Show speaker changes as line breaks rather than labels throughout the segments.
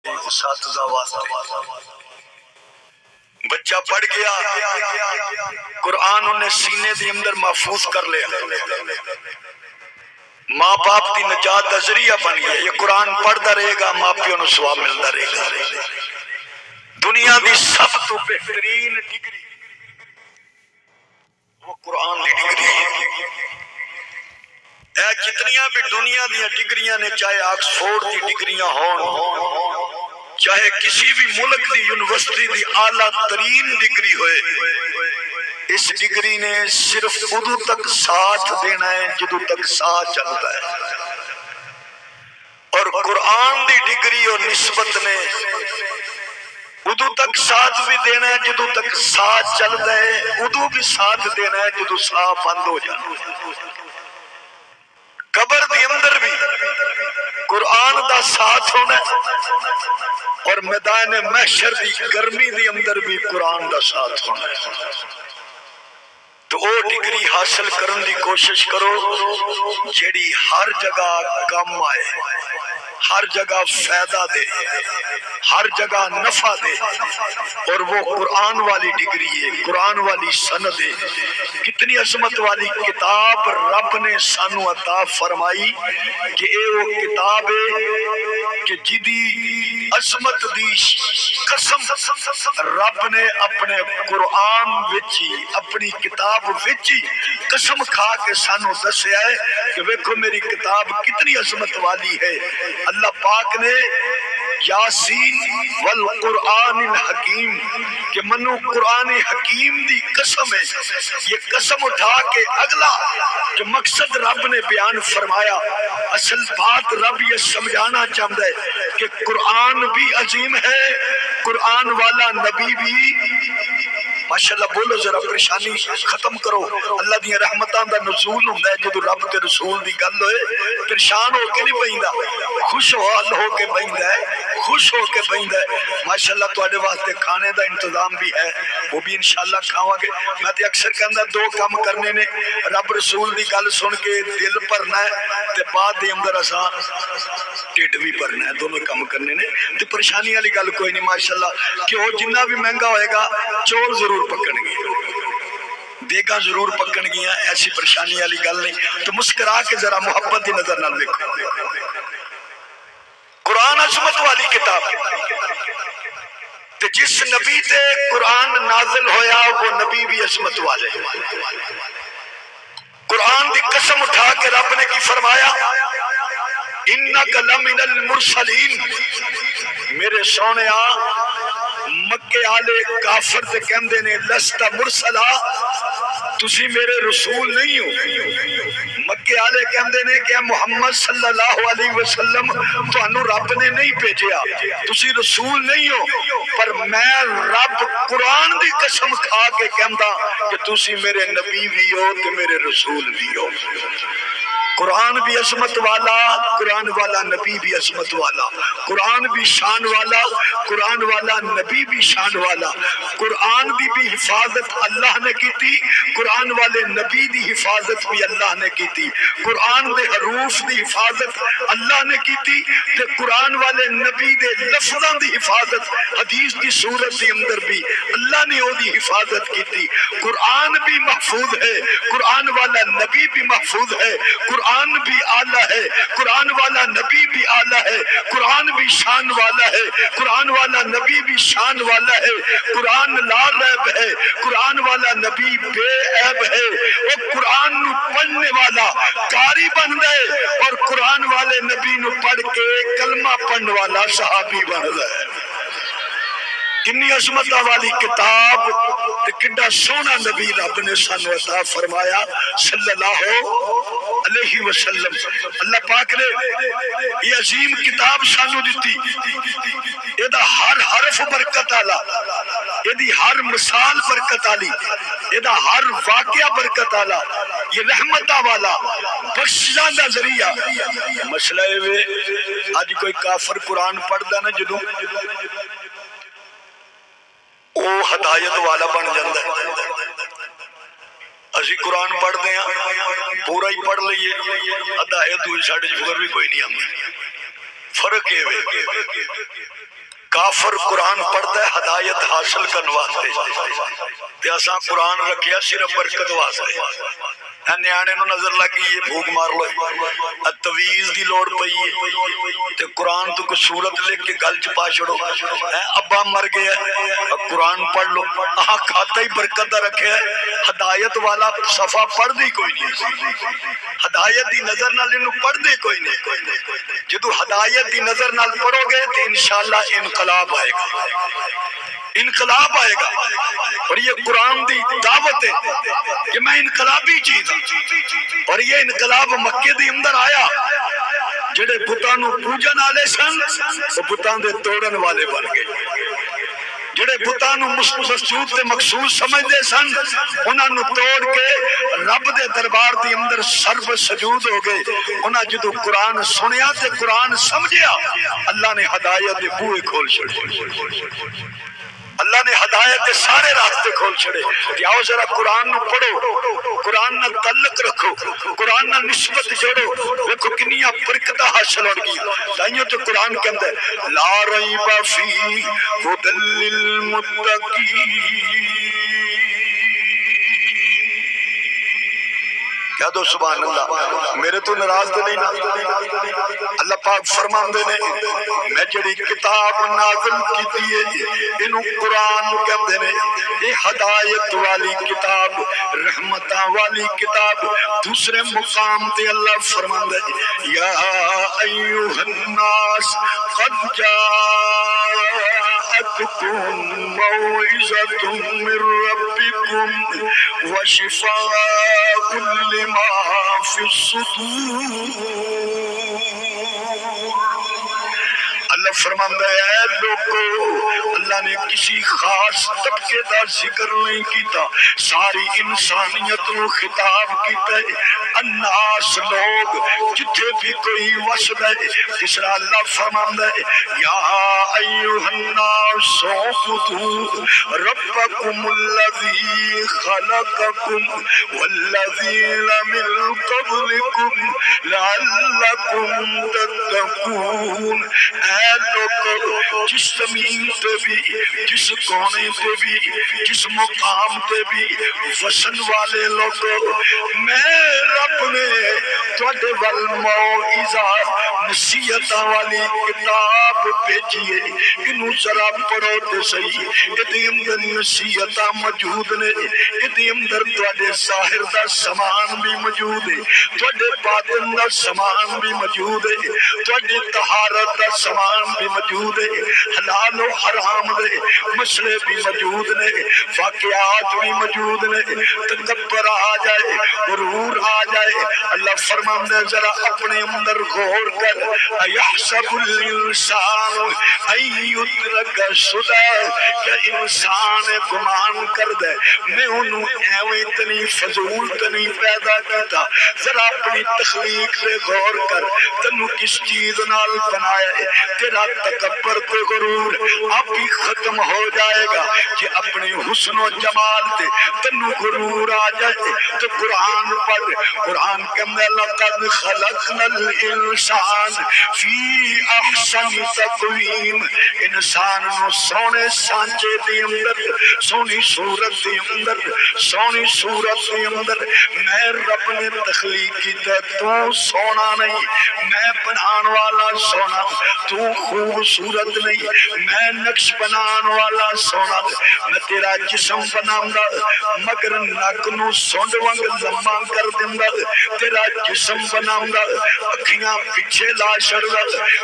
اساتذہ واسطے بچہ پڑھ گیا، قرآن انہیں سینے دے اندر محفوظ کر لیا، ماں باپ دی نجات دا ذریعہ بن گیا۔ یہ قرآن پڑھتا رہے گا، ماں پیو نو ثواب ملتا رہے گا۔ دنیا دی سب تو بہترین ڈگری وہ قرآن دی ڈگری ہے۔ اے جتنیاں بھی دنیا دیا ڈگریاں نے، چاہے آکسفورڈ دی ڈگریاں ہون، چاہے کسی بھی ملک دی یونیورسٹی دی اعلیٰ ترین ڈگری ہوئے، اس ڈگری نے صرف ادو تک ساتھ دینا ہے جدو تک ساتھ چلتا ہے، اور قرآن دی ڈگری اور نسبت نے ادو تک ساتھ بھی دینا ہے جدو تک ساتھ چلتا ہے، ادو بھی ساتھ دینا ہے جدو ساتھ بند ہو جانا۔ قبر دی اندر بھی قرآن دا ساتھ ہونا ہے، اور میدان محشر دی گرمی دی اندر بھی قرآن دا ساتھ ہونا ہے۔ تو وہ ڈگری حاصل کرن دی کوشش کرو جیڑی ہر جگہ کام آئے، ہر جگہ فائدہ دے، ہر جگہ نفع دے، اور وہ قرآن والی ڈگری ہے، قرآن والی سند ہے۔ کتنی عظمت والی کتاب رب نے سانو عطا فرمائی کہ اے وہ کتاب ہے کہ جدی عظمت دی قسم رب نے اپنے قرآن وچی، اپنی کتاب وچی قسم کھا کے سانو دسیا ہے کہ ویکھو میری کتاب کتنی عظمت والی ہے۔ اللہ پاک نے یاسین والقرآن الحکیم کہ منو قرآن حکیم دی قسم ہے، یہ قسم اٹھا کے اگلا جو مقصد رب نے بیان فرمایا، اصل بات رب یہ سمجھانا چاہتا ہے کہ قرآن بھی عظیم ہے، قرآن والا نبی بھی۔ ماشاءاللہ بولو ذرا، پریشانی ختم کرو۔ اللہ دی رحمتاں دا نزول ہوندا ہے جدوں رب کے رسول دی گل ہوئے، پریشان ہو کے نہیں بیندا، خوش ہو کے بیندا ہے، خوش ہو کے بیندا ہے۔ ماشاءاللہ تواڈے واسطے کھانے دا انتظام بھی ہے، وہ بھی انشاءاللہ کھاواں گے۔ میں تے اکثر کہندا دو کام کرنے نے، رب رسول دی گل سن کے دل بھرنا ہے تے بعد دے اندر اساں ٹھڈ بھی بھرنا ہے، دونوں کام کرنے نے۔ تے پریشانی والی گل کوئی نہیں، ماشاءاللہ کہ وہ جنہ بھی مہنگا ہوئے گا چول ضرور پکن گے، دیگا ضرور پکن گیا، ایسی پریشانی والی گل نہیں۔ تو مسکرا کے ذرا محبت دی نظر نہ دیکھو۔ قرآن عظمت والی کتاب تے جس نبی تے قرآن نازل ہویا وہ نبی بھی عظمت والے۔ قرآن دی قسم اٹھا کے رب نے کی فرمایا، انک لمن المرسلین، میرے سونے مکے آلے کافر تے کہندے نے لست مرسلا، تسی میرے رسول نہیں ہو۔ مکے آلے کہندے نے کہ محمد صلی اللہ علیہ وسلم تانوں رب نے نہیں بھیجیا، تسی رسول نہیں ہو، پر میں رب قرآن دی قسم کھا کے کہندا کہ تسی میرے نبی بھی ہو تے میرے رسول بھی ہو۔ قرآن بھی عظمت والا، قرآن والا نبی بھی عظمت والا، قرآن بھی شان والا، قرآن والا نبی بھی شان والا۔ قرآن دی بھی حفاظت اللہ نے کی تھی، قرآن والے نبی دی حفاظت بھی اللہ نے کی تھی، قرآن دے حروف دی حفاظت اللہ نے کی تھی، تے قرآن والے نبی دے لفظاں دی حفاظت حدیث دی صورت دی اندر بھی اللہ نے وہ دی حفاظت کی تھی۔ قرآن بھی محفوظ ہے، قرآن والا نبی بھی محفوظ ہے، قرآن بھی اعلیٰ ہے، قرآن والا نبی بھی اعلیٰ ہے، قرآن بھی شان والا ہے، قرآن والا نبی بھی شان والا ہے، قرآن لا ریب ہے، قرآن والا نبی بے عیب ہے۔ وہ قرآن نو پڑھنے والا قاری بن گئے، اور قرآن والے نبی نو پڑھ کے کلمہ پڑھنے والا صحابی بن گئے۔ کنی عظمت والی کتاب تے کڈا سونا نبی رب نے سانو عطا فرمایا صلی اللہ علیہ وسلم۔ اللہ پاک نے یہ عظیم کتاب سانو دیتی، یہ دا ہر حرف برکت آلا، یہ دی ہر مثال برکت آلی، یہ دا ہر واقعہ برکت آلا، یہ رحمتہ والا بخششاں دا ذریعہ۔ مسئلہ ہے آج کوئی کافر قرآن پڑھ دا نا جدوں وہ ہدایت والا بن جاتا ہے۔ اسی قرآن پڑھتے ہیں پورا ہی پڑھ لئیے، ہدایت ہوئی ساڑھے فکر بھی کوئی نہیں آمد، فرق ہے کافر قرآن پڑھتا ہے ہدایت حاصل کرنے واسطے، اساں قرآن رکھیا صرف برکت واسطے۔ نیانے نو نظر لگی یہ بھوک مار لو، تویز دی لوڑ پئی ہے تے قرآن تو کوئی سورت لکھ کے گل چ پا چھڑو، ابا مر گیا قرآن پڑھ لو، کھاتا ہی برکت دا رکھیا ہے، ہدایت والا صفحہ پڑھ دی کوئی نہیں، ہدایت دی نظر نال انہوں پڑھ دے کوئی نہیں۔ جدو ہدایت دی نظر نال پڑھو گے تو انشاءاللہ انقلاب آئے گا، انقلاب آئے گا۔ اور یہ قرآن دی دعوت ہے کہ میں انقلابی چیز ہوں، اور یہ انقلاب مکے دی اندر آیا، جڑے بتاں نو پوجن والے سن وہ بتاں دے توڑن والے بن گئے، جڑے بتاں نو مسجود تے مقصود سمجھدے سن انہاں نو توڑ کے رب دے دربار دی اندر سرب سجود ہو گئے۔ انہاں جدو قرآن سنیا تے قرآن سمجھیا، اللہ نے ہدایت دے بوئے کھول چھڑے، اللہ نے ہدایت کے سارے راستے کھول چھڑے۔ کہ آؤ ذرا قرآن نو پڑھو، قرآن نال تعلق رکھو، قرآن نال نسبت جوڑو، دیکھو کنیاں برکتاں حاصل ہو گئی۔ تائیوں تو قرآن کے اندر لا ریب فیہ ھدی للمتقین، کہہ دو سبحان اللہ، میرے تو ناراض تو نہیں نا؟ اللہ پاک فرماندے نے میں جڑی کتاب نازل کیتی ہے انہوں قرآن کہتے ہیں، یہ ہدایت والی کتاب، رحمتاں والی کتاب۔ دوسرے مقام تے اللہ فرماندے یا ایھا الناس قد جاءتکم موعظۃ من ربکم وشفاء لما فی الصدور۔ اللہ فرماندہ ہے اے لوگو، اللہ نے کسی خاص طبقے دا ذکر نہیں کیتا، ساری انسانیت نو خطاب کیتا ہے۔ الناس لوگ جتھے بھی کوئی وسد ہے، تیسرا اللہ فرماندہ ہے یا ایھا الناس اعبدوا ربکم الذی خلقکم والذین من قبلکم لعلکم تتقون۔ اے لوگو، جس زمین تے بھی، جس کونے تے بھی، جس مقام تے بھی وسن والے لوگو، میں رب نے تواڈے ول موعظہ نصیحتاں والی کتاب بھیجی ہے، انہوں ذرا پڑھو تے صحیح۔ ادھے اندر نصیحتاں موجود نے، ادھے اندر تواڈے ظاہر دا سامان بھی موجود ہے، تواڈے باطن دا سامان بھی موجود ہے، تواڈی طہارت دا سامان بھی موجود ہے، حلال و حرام دے مسئلے بھی موجود نے، واقعات بھی موجود نے۔ تکبر آ جائے، غرور آ جائے، اللہ فرماندے ذرا اپنے اندر غور کر، ایحسب الانسان ان یترک سدی، کہ انسان گمان کر دے میں انہوں ایویں تنی فضول تنی پیدا کیتا۔ ذرا اپنی تخلیق سے غور کر، تنو کس چیز نال بنایا ہے؟ تیرا تکبر تو غرور اب ہی ختم ہو جائے گا کہ اپنے حسن و جمال تے تنو غرور آ جائے تو قرآن پڑھ۔ قرآن کے اندر لقد خلقنا الانسان فی احسن تقویم، انسان نو سونے سانچے دی اندر، سونی صورت دی اندر، سونی صورت دی اندر میں رب نے تخلیق کیتا۔ تو سونا نہیں، میں بنان والا سونا، تو خوبصورت نہیں، میں نقش بنان والا سونا۔ میں تیرا جسم بناوندا مگر نک نو سونڈ وانگ لمبا کر دیندا، تیرا جسم بناوندا اکھیاں پیچھے لا چھڑدا،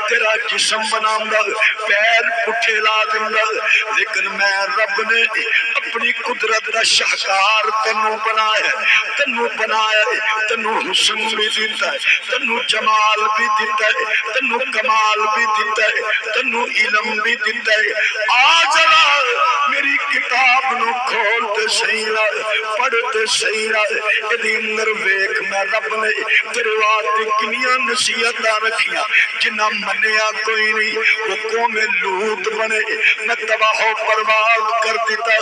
تیرا جسم بناوندا پیر پٹھے لا دیندا، لیکن میں رب نے اپنی قدرت دا شاہکار تینو بنایا، تینو بنایا، تینو حسن بھی دیتا ہے، تینو جمال بھی دیتا ہے، تینو کمال بھی دیتا ہے، تینو علم بھی دیتا ہے۔ آ ذرا میری کتاب نو کھولتے صحیح پڑھتے صحیح ادھے اندر ویکھ میں رب نے تیرے واسطے کنیاں نصیحتاں رکھیاں، جنہ منیا کوئی نہیں۔ وہ قوم لوط بنے، میں تباہ و برباد کر دیتا،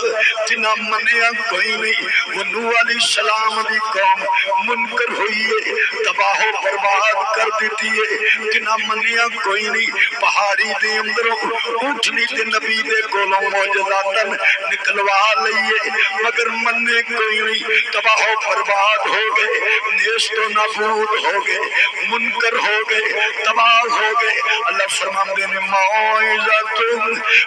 جنہ منیا کوئی نہیں، وہ نوح علیہ السلام دی قوم منکر ہوئی ہے، تباہ و برباد کر دیتی ہے، جنہ منیا کوئی نہیں، پہاڑی دے اندروں اونٹنی دے نبی دے کولوں معجزاتن نکلوا لئیے، مگر مننے کوئی نہیں، تباہ و برباد ہو گئے، نیست و نابود ہو گئے، منکر ہو گئے، تباہ ہو گئے۔ اللہ فرماندے نے موعظۃ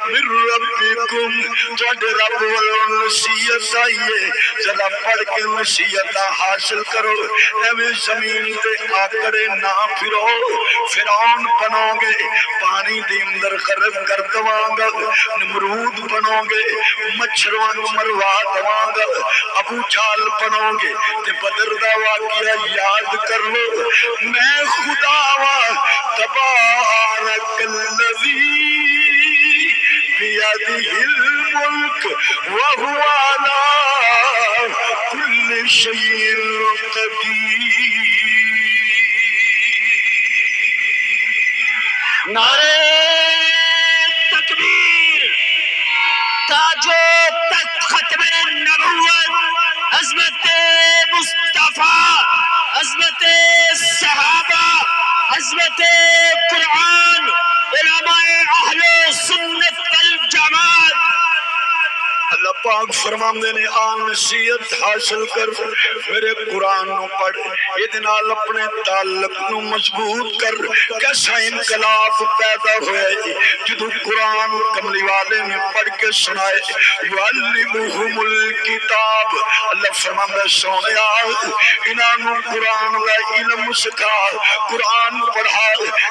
من ربکم، تواڈے رب والوں نصیحت آئیے، ذرا پڑھ کے نصیحت حاصل کرو، ایویں زمین تے آکڑے نہ پھرو، فرعون بنو گے پانی دے اندر غرق کر دواں گا، نمرود بنو گے مچھروں مروا دواں گا، ابو جہل بنو گے تے بدر دا واقعہ یاد کر لو، میں خدا وا تبارک الذی بیدہ الملک وہو علی کل شیء قدیر۔
نعرہ تکبیر، تاج و تخت ختم نبوت، عظمت مصطفیٰ، عظمت صحابہ، عظمت قرآن، علماء اہل سنت والجماعت۔
اللہ پاک فرماندے نے آن نصیحت حاصل کر، میرے قرآن نو پڑھ، یہ نال اپنے تعلق نو مضبوط کر۔ کیسا انقلاب پیدا ہویا ہے جدو قرآن کملی والے نے پڑھ کے سنائے، یعلمہم الکتاب، اللہ فرماندے سونیا انہاں نو قرآن دا علم سکھا، قرآن پڑھا۔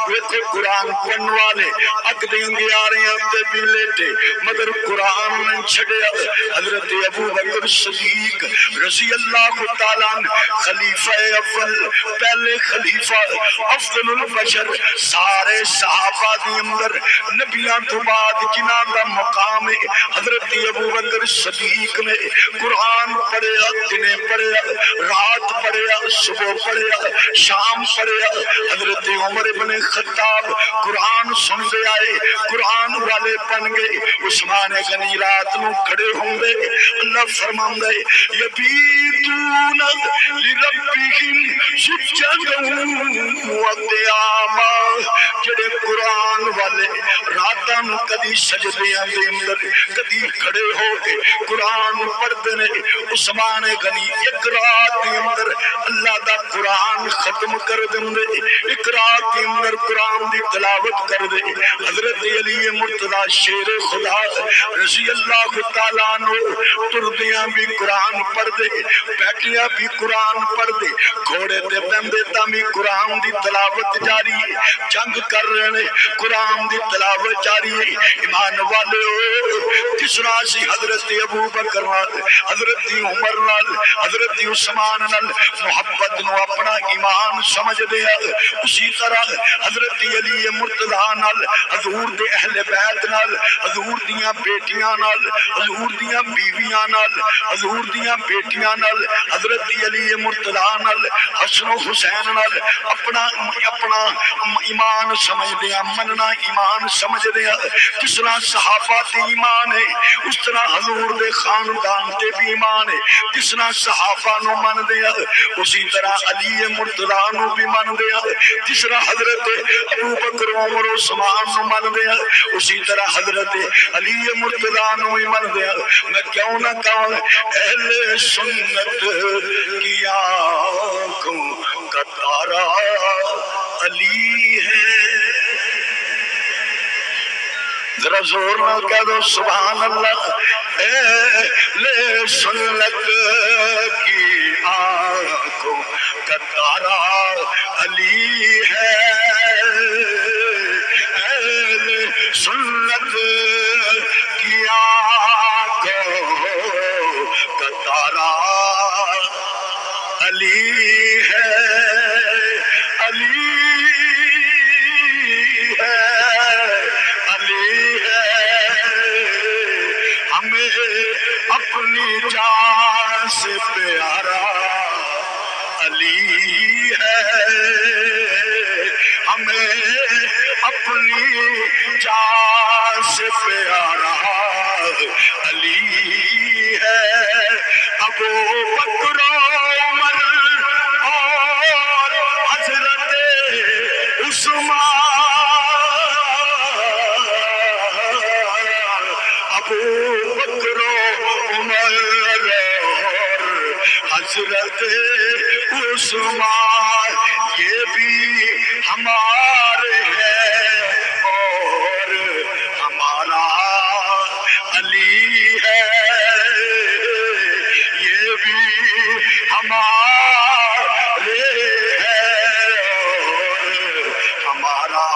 ویکھو قرآن پڑھن والے اگ دیں آ رہے تے بھی لیٹے، مگر قرآن نے چھڑیا۔ حضرت ابو بکر صدیق رضی اللہ تعالیٰ خلیفہ اول، پہلے خلیفہ، افضل البشر، سارے صحابہ دی اندر نبیان تو بعد جنہاں دا مقام ہے، حضرت ابو بکر صدیق نے قرآن پڑھیا، دنیں پڑھیا، رات پڑھیا، صبح پڑھیا، شام پڑھیا۔ حضرت عمر بن خطاب قرآن سن دے آئے، قرآن والے بن گئے۔ عثمان غنی رات نو کھڑے ہوں گے، اللہ فرماندے یبیتون لربہم سجدا وقیاما، جڑے قرآن والے راتاں نو کدی سجدیاں دے اندر کدی کھڑے ہو کے قرآن پڑھدے نے۔ عثمان غنی ایک رات دے اندر اللہ دا قرآن ختم کر دندے، ایک رات دے اندر قرآن دی تلاوت کر دے۔ حضرت علی مرتضی شیر خدا رضی اللہ تعالیٰ عنہ تردیاں بھی قرآن پڑھ دے، بیٹھیاں بھی قرآن پڑھ دے، گھوڑے تے بندے تاں بھی قرآن دی تلاوت جاری ہے، جنگ کر رہے قرآن دی تلاوت جاری ہے۔ ایمان والے کس طرح سی حضرت ابو بکر نال، حضرت عمر نال، حضرت عثمان نال محبت نو اپنا ایمان سمجھ دیا، اسی طرح حضرت علی مرتضیٰ نال، حضور دے اہل بیت نال، حضور دیاں بیٹیاں نال، حضور دیاں بیویاں نال، حضور دیاں بیٹیاں نال، حضرت علی مرتضیٰ نال، حسن و حسین نال اپنا ایمان سمجھ دیا، مننا ایمان سمجھ دیا۔ جس طرح صحابہ تے ایمان ہے اس طرح حضور دے خاندان تے بھی ایمان ہے، جس طرح صحابہ نو من دیا اسی طرح علی مرتضیٰ نو بھی من دیا، جس طرح حضرت ابو بکر عمر عثمان نو من دیا اسی طرح حضرت علی مرتضیٰ نو بھی من دیا۔ میں کیوں نہ کہوں اہل سنت کی آنکھوں کا تارا علی ہے، ذرا زور نہ کہہ دو سبحان اللہ۔ اہل سنت کی آنکھوں کا تارا علی ہے، اہل سنت کی آنکھوں کا تارا علی ہے، علی ہے، علی ہے، ہمیں اپنی جان سے پیارا علی ہے، ہمیں اپنی جان سے پیارا علی حضرت عثمان یہ بھی ہمارے ہیں اور ہمارا علی ہے، یہ بھی ہمارے ہیں اور ہمارا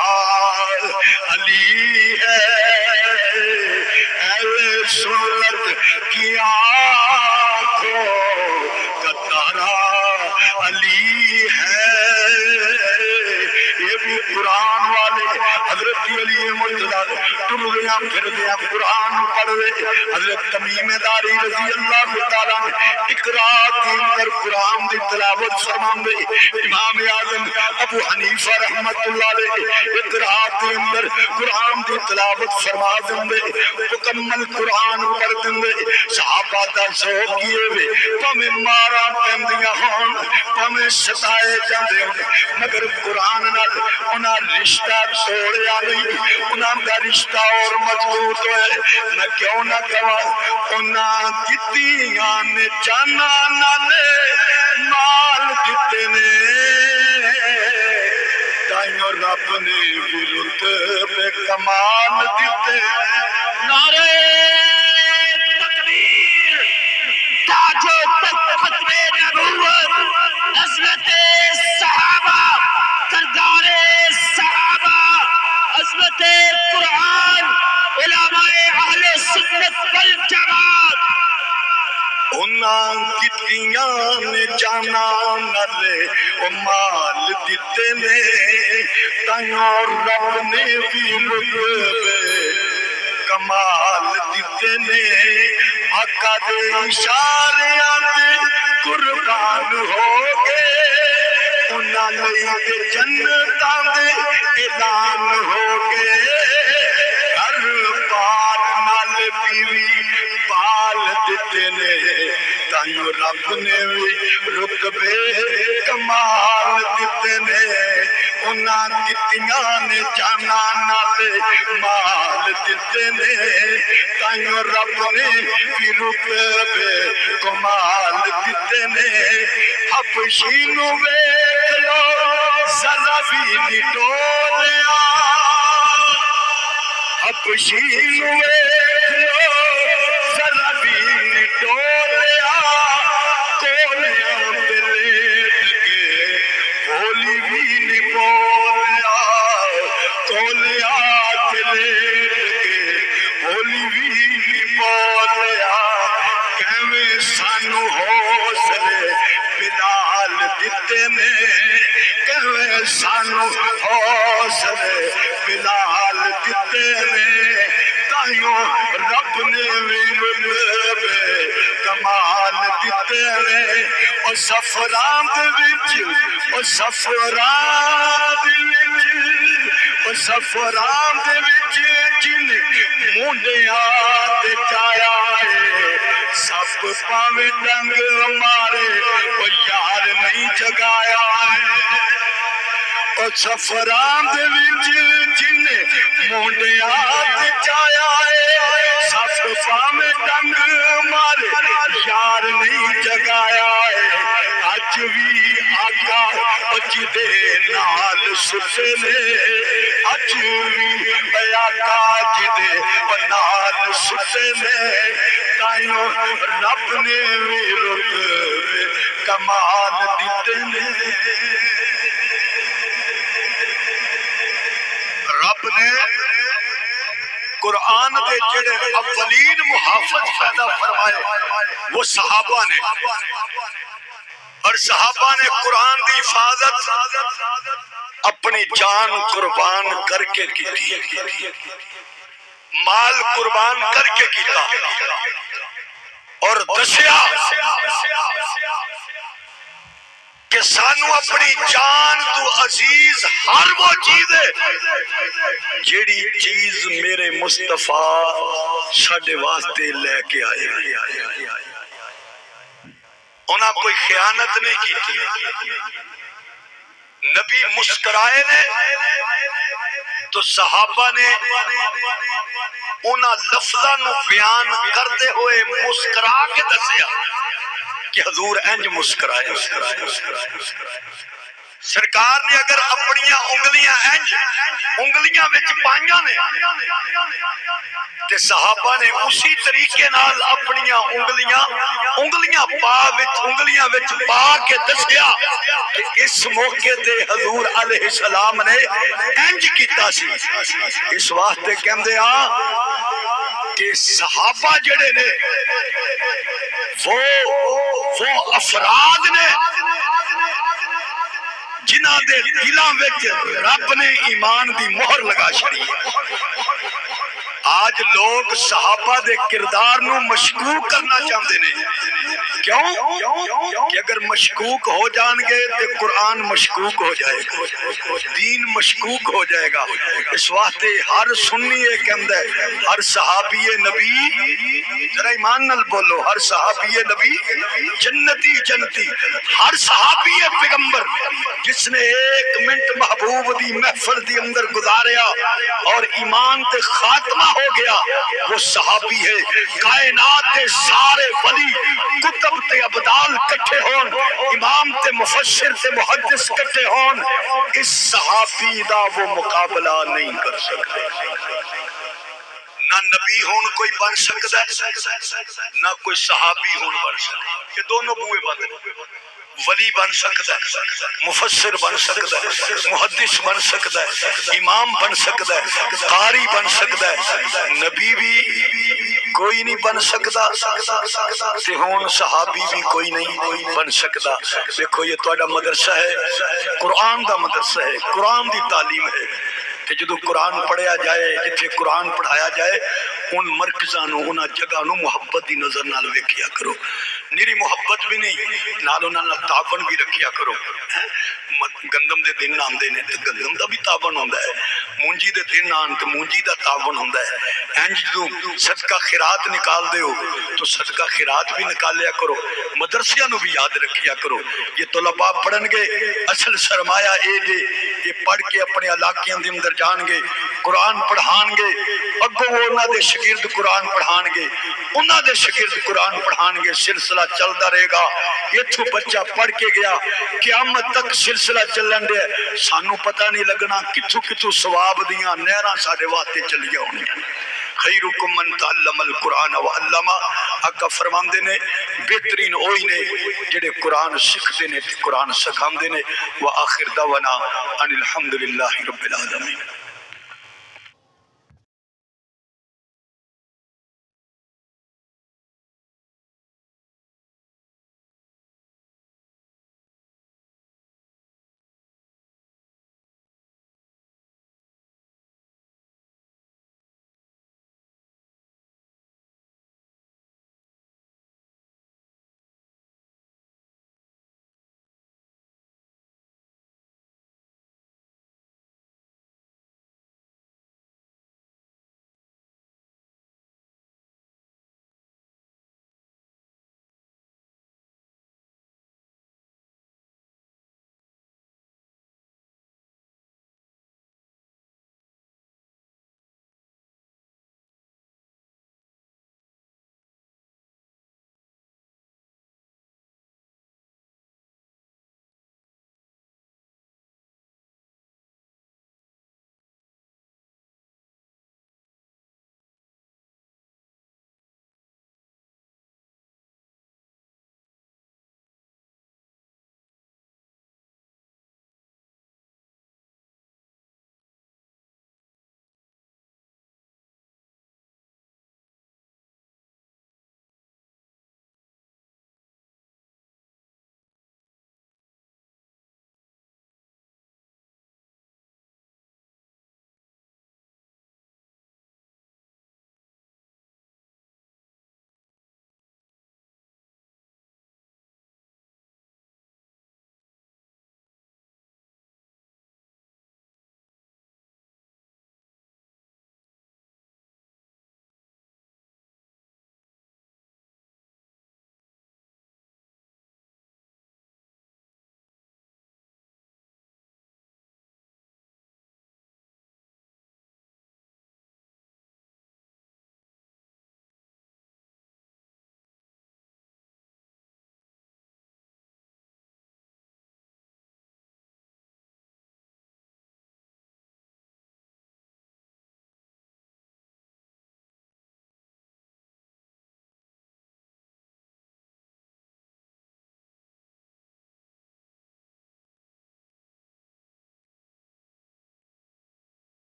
علی ہے، اہل سنت کی آنکھوں کا تارا علی ہے۔ یہ بھی قرآن والے حضرت علی مرتضی ٹر گیا پھر گیا قرآن پڑھ رہے، حضرت تمیم داری رضی اللہ تعالیٰ اقرا کے اندر قرآن دی تلاوت فرماندے، امام اعظم ابو حنیفہ رحمت اللہ علیہ اقرا کے اندر قرآن دی تلاوت فرما دے، مکمل قرآن پڑھ دے، صحابہ دا ذوق کیے وے پویں مارا پیندیاں ہون پویں ستائے جاندے ہون مگر قرآن نال انہاں رشتہ توڑیا نہیں، انہاں دا رشتہ اور مضبوط ہوئے۔ میں کیوں نہ کہاں انہاں کتیاں نے جانا نالے مال دیتے نے، تائیوں رب نے بھی رتبے کمال دیتے۔
نعرہ تکبیر، تاج و تخت ختم نبوت، عظمت صحابہ، سردار صحابہ، عظمت قرآن، علماء اہل سنت والجماعت۔
انہاں کتیاں نے جانا نالے او مال دیتے نے، تائیوں رب نے بھی رتبے کمال دیتے نے، آقا دے اشاریاں تے قربان ہو گئے، انہاں لئی تے جنتاں دے اعلان ہو گئے، ہر پار نال بیوی پال دیتے نے، تائیوں رب نے بھی رتبے کمال دیتے نے، انہاں کتیاں نے جانا نالے مال دیتے نے، تائیوں رب نے بھی رتبے کمال دیتے نے۔ حبشی نو ویکھ لو ذرا بھی نہیں ڈولیا، حبشی نو ویکھ لو ذرا بھی نہیں ڈولیا، کولیاں تے لیٹ کے بولی بھی نہیں بولیا، کولیاں تے لیٹ کے بولی بھی نہیں بولیا، کیویں سانو حوصلے بلال دیتے نے، کیویں سانو حوصلے بلال دیتے نے، تائیوں رب نے بھی رتبے کمال دیتے نے۔ او سفران دے وچ، او سفران دے وچ، او سفران دے وچ جن مونڈیاں تے چایا ہے، سب پاویں ڈنگ مارے او یار نہیں جگایا ہے، او سفران دے وچ جن مونڈیاں تے چایا ہے، سب پاویں ڈنگ مارے یار نہیں جگایا ہے، اج بھی آقا اج دے نال ستے نے، اج بھی آقا اج دے نال ستے نے، تائیوں رب نے بھی رتبے کمال دیتے نے۔ رب نے قرآن دے جڑے اولین محافظ پیدا فرمائے وہ صحابہ نے، اور صحابہ نے قرآن دی حفاظت اپنی جان قربان کر کے کی، مال قربان کر کے کیتا، اور دسیا کہ سانو اپنی جان تو عزیز ہر وہ چیز ہے جیڑی چیز میرے مصطفیٰ ساڈے واسطے لے کے آئے، انہاں کوئی خیانت نہیں کی، نبی مسکرائے نے تو صحابہ نے انہاں لفظاں نو بیان کرتے ہوئے مسکرا کے دسیا، کہ حضور انج مسکرائے. سرکار نے اگر اپنی انگلیاں انج انگلیاں وچ پائیاں نے تے صحابہ نے اسی طریقے نال اپنی انگلیاں پا کے دسیا کہ اس موقع تے حضور علیہ السلام نے انج کیتا سی. اس واسطے کہندے ہاں کہ صحابہ جڑے نے وہ افراد نے جنہاں دے دلاں وچ رب نے ایمان دی مہر لگا چھڑی. آج لوگ صحابہ دے کردار نو مشکوک کرنا چاہتے ہیں. کیوں کہ اگر مشکوک ہو جان گے تو قرآن مشکوک ہو جائے گا, دین مشکوک ہو جائے گا. اس واسطے ہر سنی یہ کہندا ہے ہر صحابی نبی, ذرا ایمان نال بولو, ہر صحابی نبی جنتی جنتی. ہر صحابی پیغمبر جس نے ایک منٹ محبوب دی محفل دی اندر گزاریا اور ایمان تے خاتمہ ہو گیا وہ صحابی ہے. کائنات تے سارے ولی کتب تے ابدال کٹھے ہون, امام تے مفسر تے محدث کٹھے ہون, اس صحابی دا وہ مقابلہ نہیں کر سکتے. نہ نبی ہون کوئی بن سکتا ہے نہ کوئی صحابی ہون بن سکتا ہے. یہ دونوں بوئے بند, ولی بن سکتا ہے, مفسر بن سکتا ہے, محدث بن سکتا ہے, امام بن سکتا ہے, قاری بن سکتا ہے, نبی بھی کوئی نہیں بن سکتا تے ہون صحابی بھی کوئی نہیں بن سکتا. دیکھو یہ تہاڈا مدرسہ ہے, قرآن دا مدرسہ ہے, قرآن دی تعلیم ہے. کہ جدو قرآن پڑھیا جائے, جتھے قرآن پڑھایا جائے, ان مرکزاں نو انہاں جگہ نو محبت دی نظر نال ویکھیا کرو. نیری محبت بھی نہیں, نال انہاں نال تعاون بھی رکھیا کرو. گندم دے دن آندے نے تے گندم دا بھی تعاون ہوندا ہے, مونجی دے دن آن تے مونجی دا تعاون ہوندا ہے. انج جدو صدقہ خیرات نکال دے ہو تو صدقہ خیرات بھی نکالیا کرو. مدرسیاں نو بھی یاد رکھیا کرو. یہ طلباء پڑھن گے, اصل سرمایہ اے جے یہ پڑھ کے اپنے علاقیاں دے اندر جان گے, قرآن پڑھان گے, اگوں وہ انہاں دے شاگرد قرآن پڑھان گے, انہاں دے شاگرد قرآن پڑھان گے, سلسلہ چلتا رہے گا. ایتھوں بچہ پڑھ کے گیا قیامت تک سلسلہ چلن دے, سانو پتہ نہیں لگنا کتھوں ثواب دیاں نہراں ساڈے واسطے چلیاں ہونیاں. خیرکم من تعلم القرآن وعلمہ, آقا فرماندے نے بہترین اوہی نے جڑے قرآن سکھدے نے تے قرآن سکھاندے نے. وآخر دعوانا ان الحمدللہ رب العالمین.